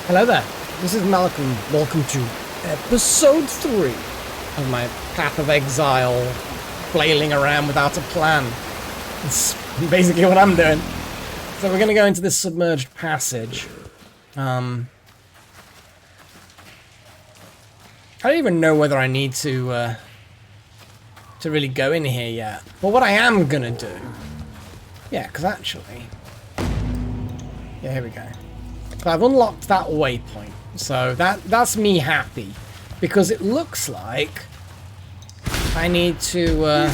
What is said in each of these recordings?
Hello there, this is Malcolm. Welcome to episode 3 of my Path of Exile, flailing around without a plan. It's basically what I'm doing. So we're going to go into this submerged passage. I don't even know whether I need to really go in here yet. But what I am going to do... Yeah, because actually... Yeah, here we go. So I've unlocked that waypoint, so that's me happy, because it looks like I need to,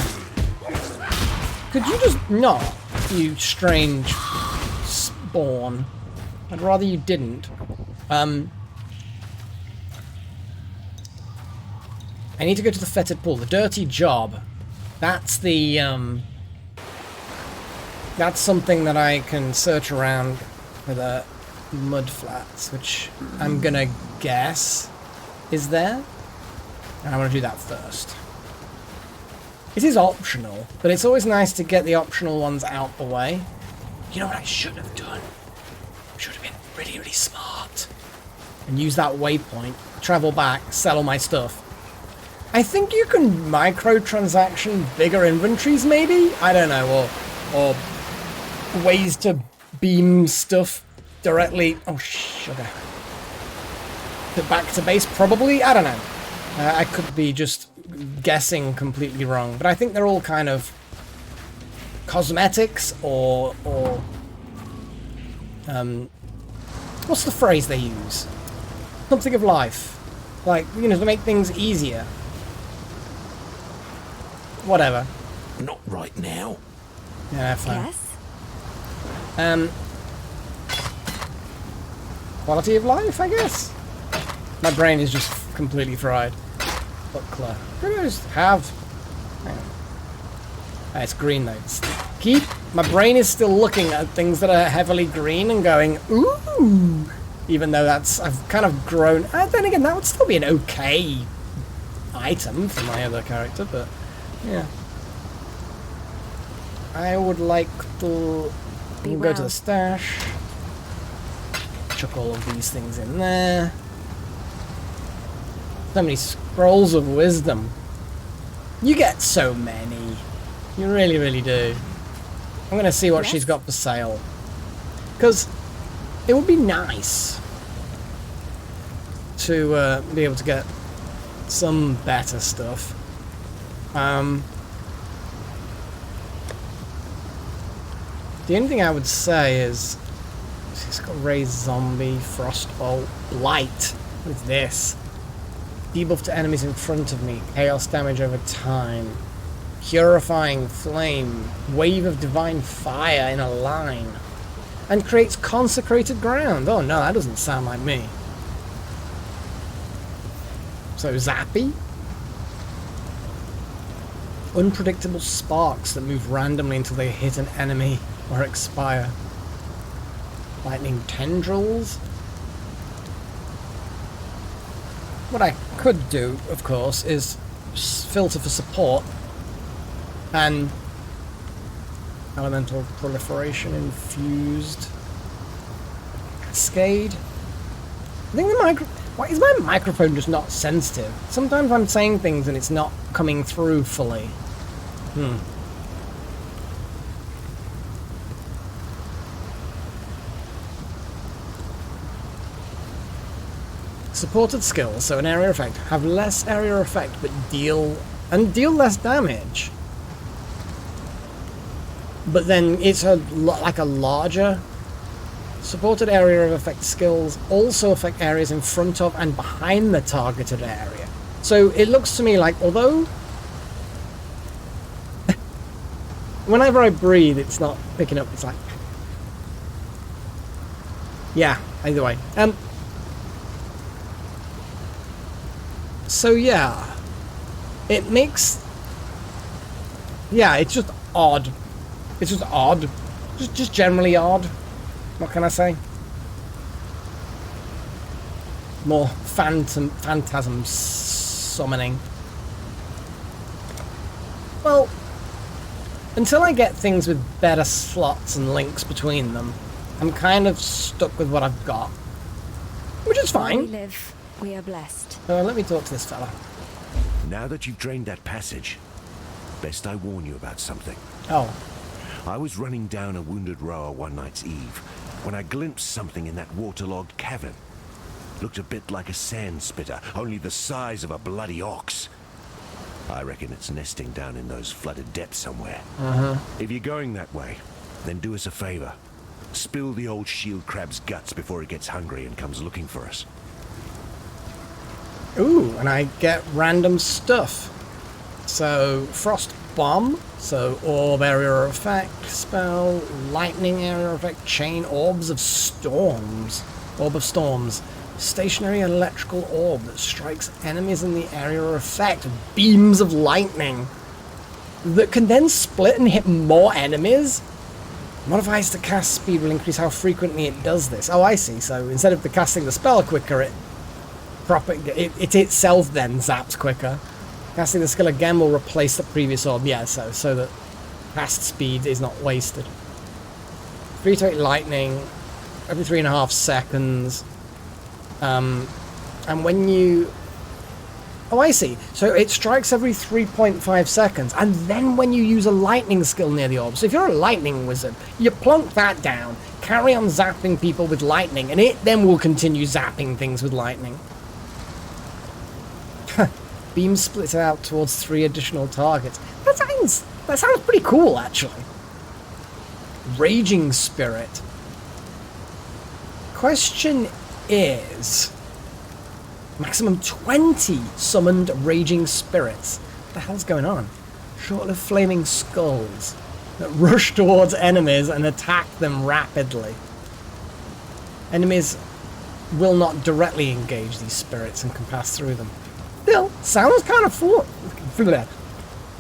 could you just not, you strange spawn? I'd rather you didn't. I need to go to the fetid pool, the dirty job. That's the, that's something that I can search around with a mud flats, which I'm gonna guess is there, and I want to do that first. It is optional, but it's always nice to get the optional ones out the way. You know what I should have done? Should have been really, really smart and use that waypoint, travel back, sell all my stuff. I think you can microtransaction bigger inventories, maybe? I don't know, or ways to beam stuff directly. Oh, sugar. Back to base, probably? I don't know. I could be just guessing completely wrong, but I think they're all kind of cosmetics or what's the phrase they use? Something of life. Like, you know, to make things easier. Whatever. Not right now. Yeah, fine. Yes? Quality of life, I guess? My brain is just completely fried. Buckler. What do I just have? Hang on. Ah, it's green though. My brain is still looking at things that are heavily green and going, ooh! Even though I've kind of grown. Then again, that would still be an okay item for my other character, but yeah. I would like to go to the stash. Chuck all of these things in there. So many scrolls of wisdom. You get so many. You really, really do. I'm gonna see what she's got for sale. Because it would be nice to be able to get some better stuff. The only thing I would say is it's got raised zombie, frostbolt, blight. What is this? Debuff to enemies in front of me, chaos damage over time, purifying flame, wave of divine fire in a line, and creates consecrated ground. Oh no, that doesn't sound like me. So zappy? Unpredictable sparks that move randomly until they hit an enemy or expire. Lightning tendrils? What I could do, of course, is filter for support and elemental proliferation infused cascade. I think why is my microphone just not sensitive? Sometimes I'm saying things and it's not coming through fully. Supported skills, so an area effect, have less area effect but deal less damage. But then it's like a larger supported area of effect skills also affect areas in front of and behind the targeted area. So it looks to me like, although whenever I breathe it's not picking up, it's like, yeah, either way. So yeah, it makes, yeah, it's just odd. It's just odd. Just generally odd. What can I say? More phantasm summoning. Well, until I get things with better slots and links between them, I'm kind of stuck with what I've got. which is While we fine. live, we are blessed. Let me talk to this fella. Now that you've drained that passage, best I warn you about something. Oh, I was running down a wounded rower one night's eve when I glimpsed something in that waterlogged cavern. Looked a bit like a sand spitter, only the size of a bloody ox. I reckon it's nesting down in those flooded depths somewhere. If you're going that way, then do us a favor. Spill the old shield crab's guts before it gets hungry and comes looking for us. ooh, and I get random stuff. So, Frost Bomb, so Orb Area Effect, Spell, Lightning Area Effect, Chain Orbs of Storms. Orb of Storms. Stationary electrical orb that strikes enemies in the area of effect. Beams of lightning that can then split and hit more enemies. Modifies the cast speed will increase how frequently it does this. Oh, I see. So instead of the casting the spell quicker, it itself then zaps quicker. Casting the skill again will replace the previous orb. Yeah, so that cast speed is not wasted. 3 to 8 lightning every 3.5 seconds. And when you... Oh, I see. So it strikes every 3.5 seconds, and then when you use a lightning skill near the orb. So if you're a lightning wizard, you plunk that down, carry on zapping people with lightning, and it then will continue zapping things with lightning. Beam splits out towards 3 additional targets. That sounds pretty cool, actually. Raging Spirit. Question is... maximum 20 summoned Raging Spirits. What the hell's going on? Short-lived flaming skulls that rush towards enemies and attack them rapidly. Enemies will not directly engage these spirits and can pass through them. Still, sounds kind of fun.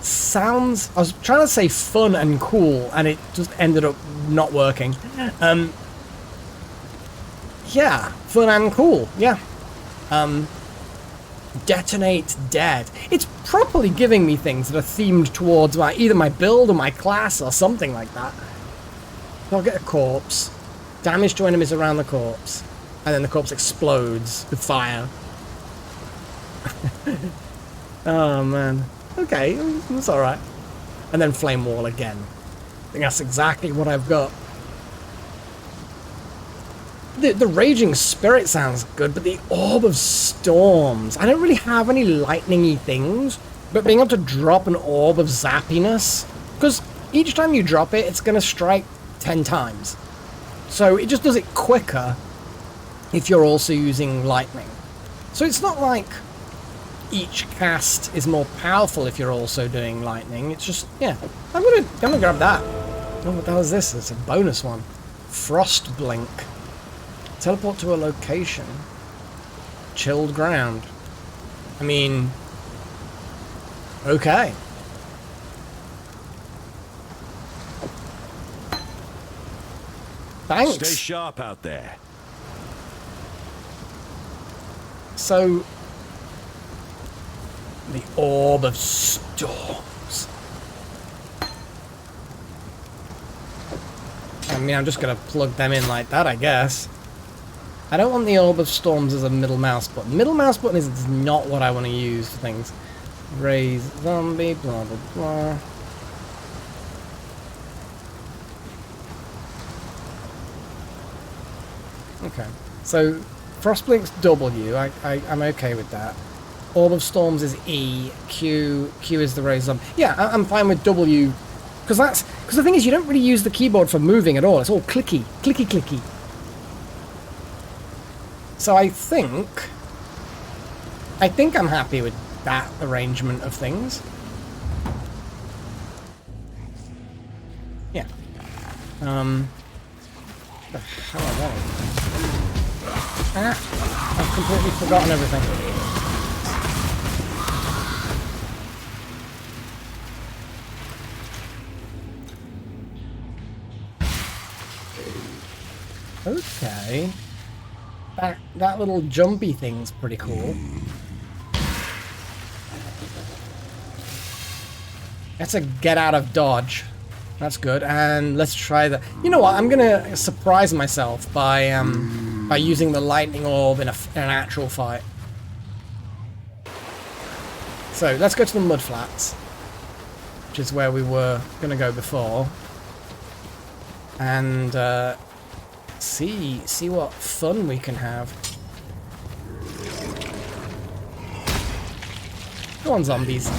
Sounds... I was trying to say fun and cool, and it just ended up not working. Yeah, fun and cool, yeah. Detonate Dead. It's properly giving me things that are themed towards either my build or my class or something like that. Target a corpse. Damage to enemies around the corpse. And then the corpse explodes with fire. Oh, man. Okay, that's alright. And then Flame Wall again. I think that's exactly what I've got. The Raging Spirit sounds good, but the Orb of Storms... I don't really have any lightning-y things, but being able to drop an Orb of Zappiness... because each time you drop it, it's going to strike 10 times. So it just does it quicker if you're also using lightning. So it's not like each cast is more powerful if you're also doing lightning. It's just, yeah. I'm gonna grab that. Oh, what the hell is this? It's a bonus one. Frost Blink. Teleport to a location. Chilled ground. I mean... okay. Thanks. Stay sharp out there. So... the Orb of Storms. I mean, I'm just gonna plug them in like that, I guess. I don't want the Orb of Storms as a middle mouse button. Middle mouse button is not what I want to use for things. Raise zombie, blah blah blah. Okay, so Frostblink's W. I'm okay with that. Orb of Storms is E. Q is the raise zombie. Yeah, I'm fine with W, because the thing is, you don't really use the keyboard for moving at all. It's all clicky, clicky, clicky. So I think I'm happy with that arrangement of things. Yeah. The hell are they? Ah, I've completely forgotten everything. Okay. That little jumpy thing's pretty cool. That's a get out of dodge. That's good. And let's try the... you know what? I'm gonna surprise myself by by using the lightning orb in an actual fight. So let's go to the mud flats, which is where we were going to go before, and see what fun we can have. Go on, zombies.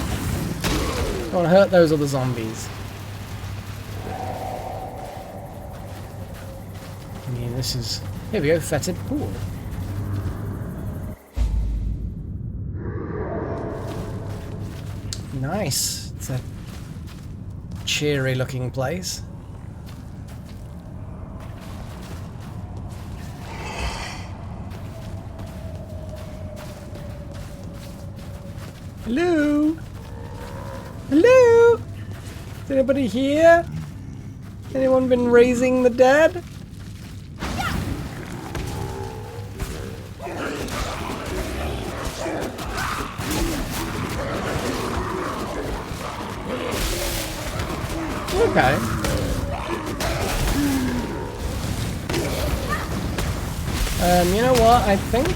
Go on, hurt those other zombies. I mean, this is... Here we go, fetid pool. Nice. It's a cheery looking place. Hello? Hello? Is anybody here? Anyone been raising the dead? Okay. You know what? I think,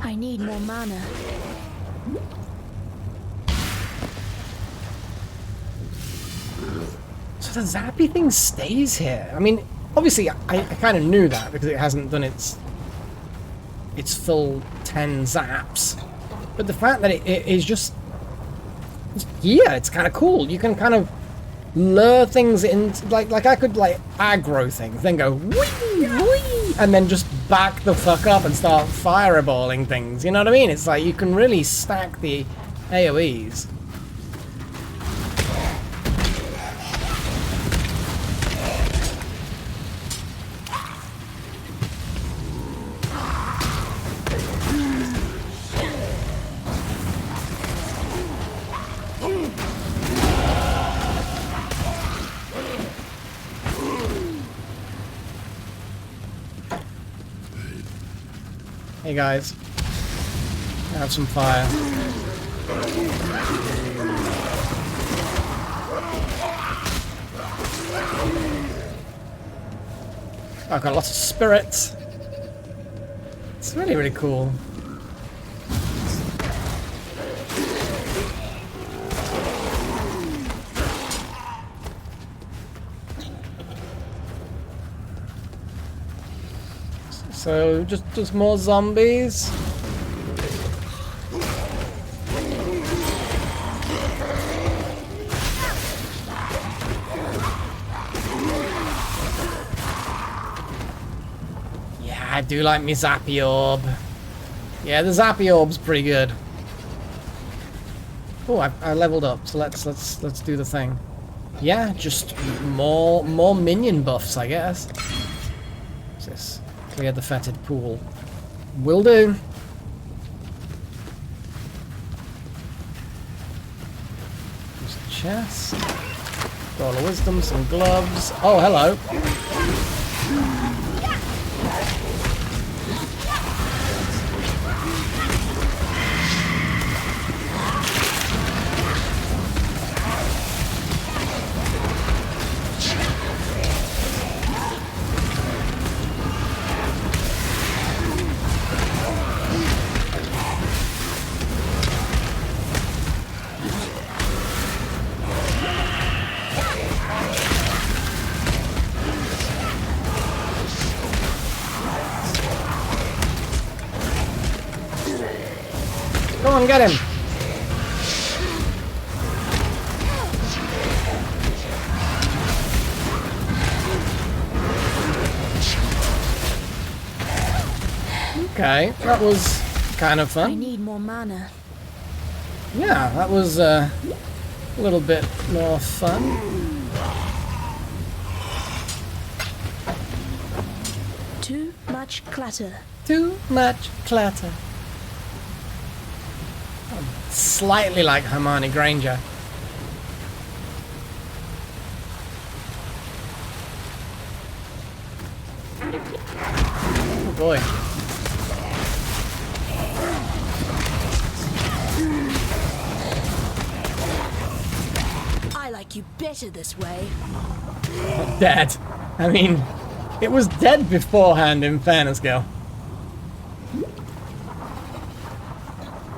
I need more mana. so the zappy thing stays here. I mean, obviously, I kind of knew that because it hasn't done its full 10 zaps. But the fact that it is just yeah, it's kind of cool. You can kind of lure things into, like I could like aggro things, then go whee, whee, and then just back the fuck up and start fireballing things. You know what I mean? It's like you can really stack the AoEs. Hey guys, have some fire. I've got lots of spirits. It's really, really cool. So, just more zombies. Yeah, I do like me Zappy Orb. Yeah, the Zappy Orb's pretty good. Oh, I leveled up, so let's do the thing. Yeah, just more minion buffs, I guess. What's this? Clear the fetid pool. Will do. Just a chest. Scroll of wisdom, some gloves. Oh, hello. Go on, get him. Okay, that was kind of I fun. need more mana. Yeah, that was a little bit more fun. Too much clutter. Too much clatter. Slightly like Hermione Granger. Oh boy. like you better this way. Dead. I mean, it was dead beforehand, in fairness, girl.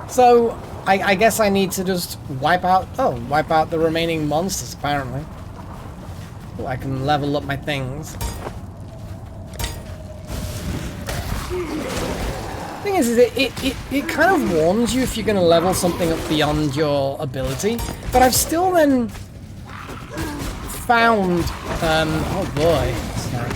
So, I guess I need to just wipe out the remaining monsters, apparently. Oh, I can level up my things. Thing is it kind of warns you if you're going to level something up beyond your ability, but I've still then found, oh boy, sorry.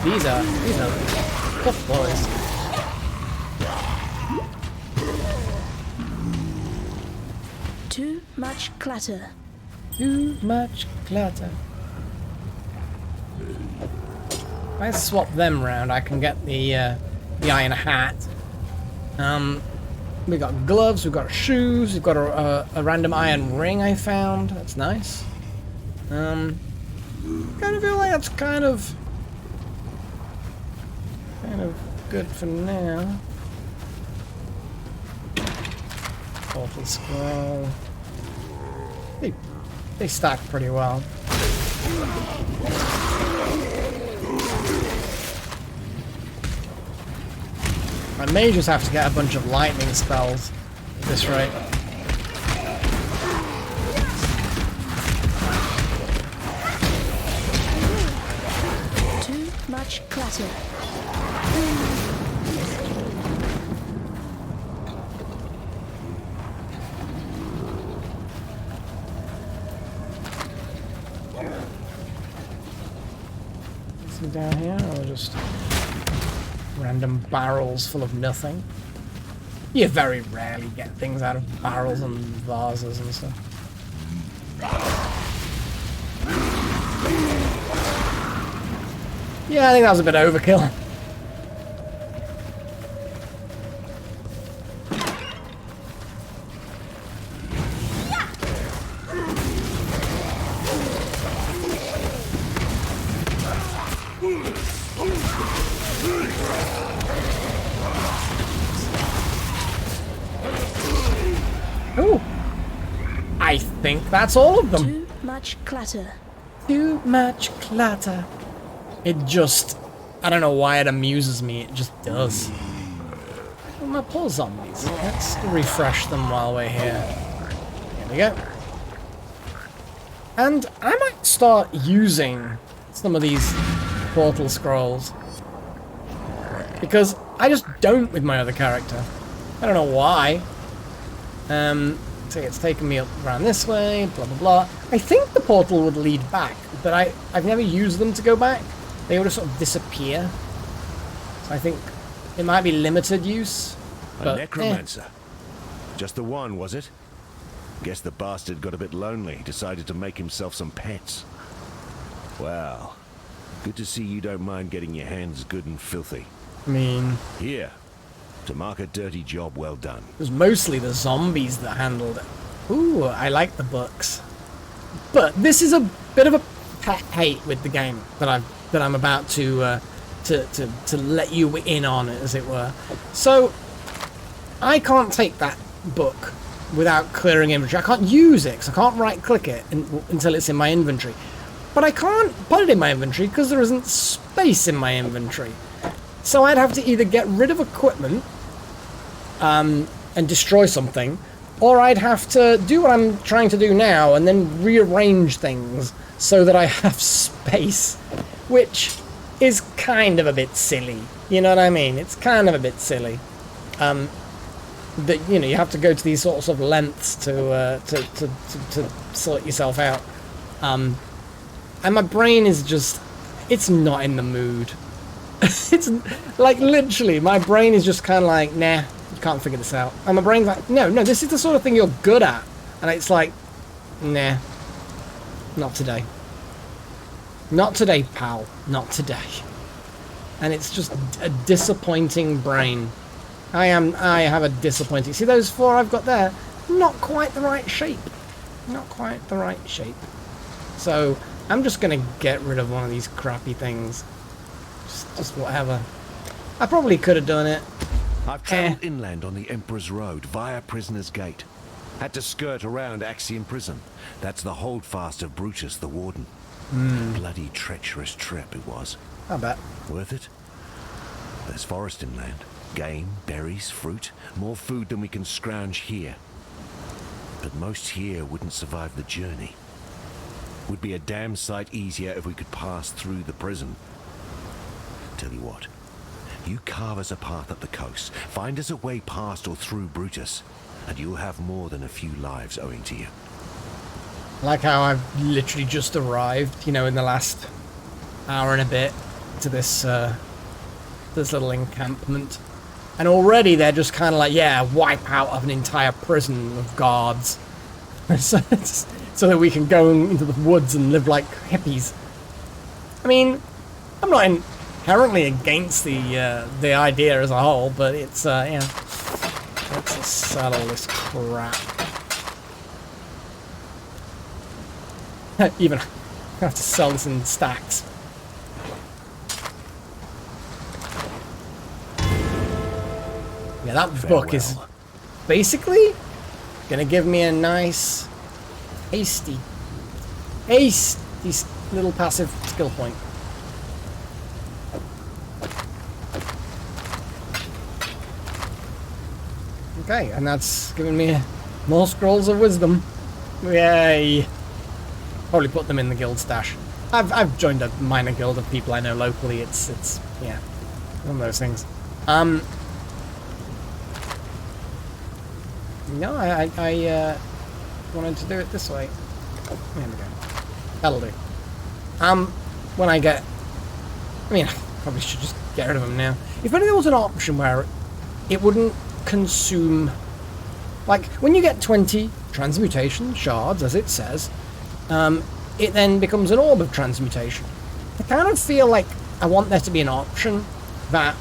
These are tough boys. Too much clutter. Too much clutter. If I swap them round, I can get the iron hat. We got gloves, we've got shoes, we've got a random iron ring I found. That's nice. Kind of feel like that's kind of good for now. Portal scroll. They stack pretty well. I may just have to get a bunch of lightning spells at this rate. Too much clutter. Something down here, or just random barrels full of nothing? You very rarely get things out of barrels and vases and stuff. Yeah, I think that was a bit overkill. Ooh. I think that's all of them. Too much clutter. Too much clutter. It just... I don't know why it amuses me, it just does. Well, my poor zombies. Let's refresh them while we're here. Here we go. And I might start using some of these portal scrolls. Because I just don't with my other character. I don't know why. So it's taken me up around this way, blah blah blah. I think the portal would lead back, but I've never used them to go back. They would just sort of disappear. So I think it might be limited use. A necromancer. Just the one, was it? Guess the bastard got a bit lonely, decided to make himself some pets. Well, good to see you don't mind getting your hands good and filthy. I mean... Here, to mark a dirty job well done. It was mostly the zombies that handled it. Ooh, I like the books. But this is a bit of a pet hate with the game that I'm about to let you in on, as it were. So I can't take that book without clearing inventory. I can't use it because I can't right-click it until it's in my inventory. But I can't put it in my inventory because there isn't space in my inventory. So I'd have to either get rid of equipment and destroy something, or I'd have to do what I'm trying to do now and then rearrange things so that I have space, which is kind of a bit silly. You know what I mean? It's kind of a bit silly. That, you know, you have to go to these sorts of lengths to sort yourself out. And my brain is just, it's not in the mood. It's like, literally, my brain is just kind of like, nah, you can't figure this out. And my brain's like, no, this is the sort of thing you're good at. And it's like, nah, not today. Not today, pal. Not today. And it's just a disappointing brain. I have a disappointing... See those 4 I've got there? Not quite the right shape. Not quite the right shape. So, I'm just going to get rid of one of these crappy things. Just whatever. I probably could have done it. I've travelled inland on the Emperor's Road via Prisoner's Gate. Had to skirt around Axiom Prison. That's the holdfast of Brutus the Warden. Bloody treacherous trip it was. I bet. Worth it? There's forest inland. Game, berries, fruit. More food than we can scrounge here. But most here wouldn't survive the journey. Would be a damn sight easier if we could pass through the prison. Tell you what. You carve us a path up the coast. Find us a way past or through Brutus. And you'll have more than a few lives owing to you. Like how I've literally just arrived, you know, in the last hour and a bit to this this little encampment. And already they're just kind of like, yeah, wipe out of an entire prison of guards. so that we can go into the woods and live like hippies. I mean, I'm not inherently against the idea as a whole, but it's, yeah. Let's sell all this crap. Even, I have to sell this in stacks. Yeah, that book is basically gonna give me a nice, hasty little passive skill point. Okay, and that's giving me more scrolls of wisdom. Yay! Probably put them in the guild stash. I've joined a minor guild of people I know locally. It's yeah, one of those things. No, I wanted to do it this way. Oh, there we go. That'll do. When I get... I mean, I probably should just get rid of them now. If only there was an option where it wouldn't consume... Like, when you get 20 transmutation shards, as it says, it then becomes an orb of transmutation. I kind of feel like I want there to be an option that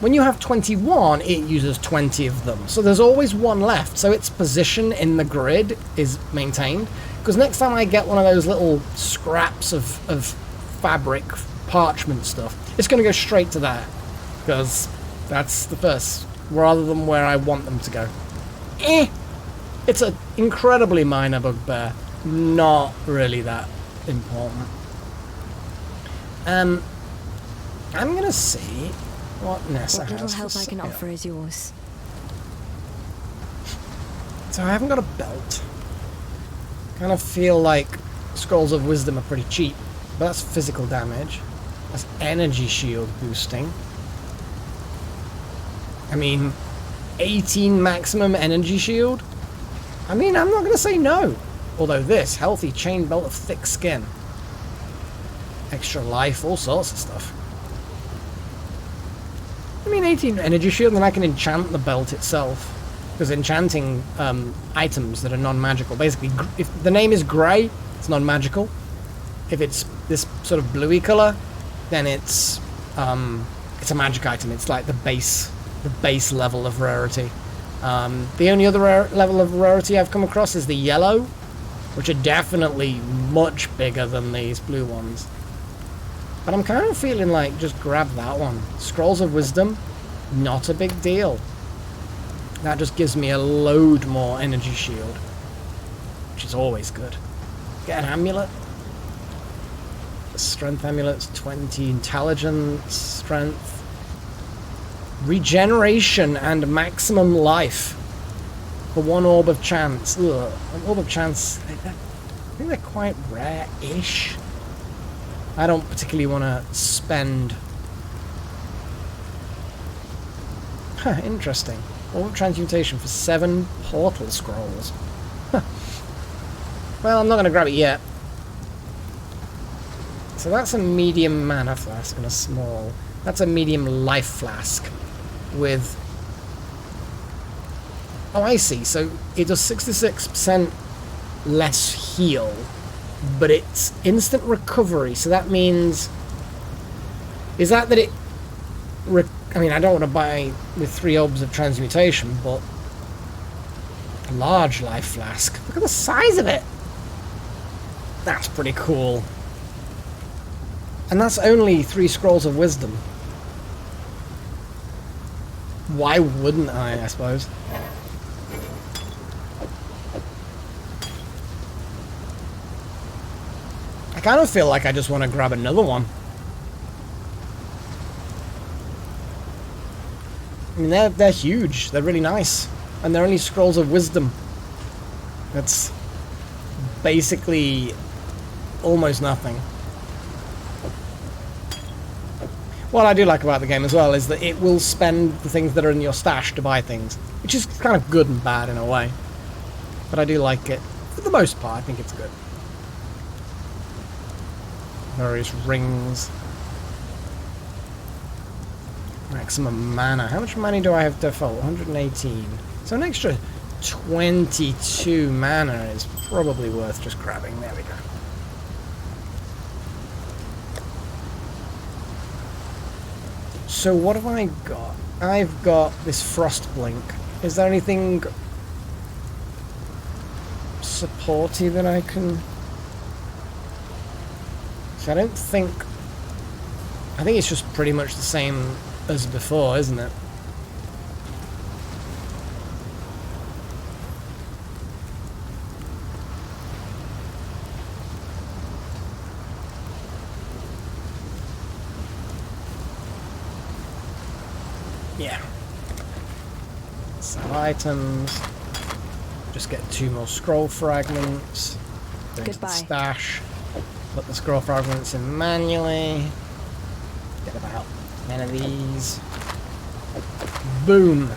when you have 21, it uses 20 of them. So there's always one left. So its position in the grid is maintained. Because next time I get one of those little scraps of fabric, parchment stuff, it's going to go straight to that. Because that's the first, rather than where I want them to go. It's an incredibly minor bugbear. Not really that important. I'm going to see... What Nessa has. What little help I can sale. offer is yours. So I haven't got a belt. Kind of feel like Scrolls of Wisdom are pretty cheap, but that's physical damage. That's energy shield boosting. I mean, 18 maximum energy shield? I mean, I'm not going to say no. Although this, healthy chain belt of thick skin. Extra life, all sorts of stuff. I mean, 18 energy shield, then I can enchant the belt itself. Because enchanting items that are non-magical, basically, if the name is grey, it's non-magical. If it's this sort of bluey colour, then it's a magic item. It's like the base level of rarity. The only other level of rarity I've come across is the yellow, which are definitely much bigger than these blue ones. But I'm kind of feeling like just grab that one. Scrolls of Wisdom, not a big deal. That just gives me a load more energy shield, which is always good. Get an amulet. The strength amulet's 20, intelligence, strength, regeneration, and maximum life for one orb of chance. Ugh, an orb of chance. I think they're quite rare-ish. I don't particularly want to spend... Huh, interesting. Orb of transmutation for 7 portal scrolls. Huh. Well, I'm not going to grab it yet. So that's a medium mana flask and a small. That's a medium life flask with... Oh, I see. So it does 66% less heal, but it's instant recovery. So that means... Is that it... I mean, I don't want to buy with 3 orbs of transmutation, but... Large life flask. Look at the size of it! That's pretty cool. And that's only 3 scrolls of wisdom. Why wouldn't I suppose? I kind of feel like I just want to grab another one. I mean, they're huge. They're really nice. And they're only scrolls of wisdom. That's basically almost nothing. What I do like about the game as well is that it will spend the things that are in your stash to buy things, which is kind of good and bad in a way. But I do like it. For the most part, I think it's good. Various rings. Maximum mana. How much money do I have default? 118. So an extra 22 mana is probably worth just grabbing. There we go. So what have I got? I've got this Frost Blink. Is there anything supporty that I can... So I don't think... I think it's just pretty much the same as before, isn't it? Yeah. Sell items. Just get 2 more scroll fragments. Go into the Goodbye. stash. Put the scroll fragments in manually. Get about 10 of these. Boom.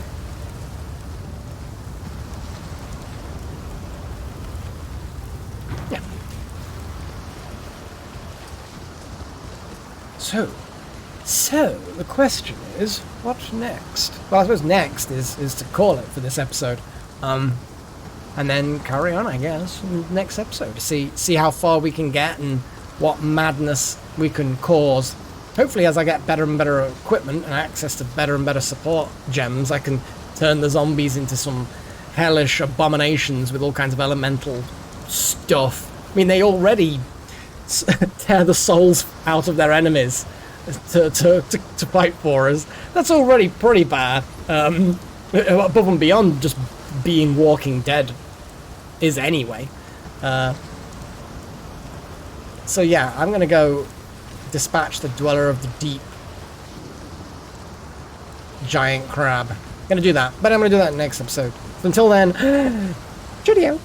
Yeah. So, the question is, what next? Well, I suppose next is to call it for this episode. And then carry on, I guess, in the next episode to see how far we can get and what madness we can cause. Hopefully, as I get better and better equipment and access to better and better support gems, I can turn the zombies into some hellish abominations with all kinds of elemental stuff. I mean, they already tear the souls out of their enemies to fight for us. That's already pretty bad. Above and beyond just being Walking Dead is anyway. So yeah, I'm gonna go dispatch the Dweller of the Deep giant crab. Gonna do that, but I'm gonna do that next episode. So until then, cheerio.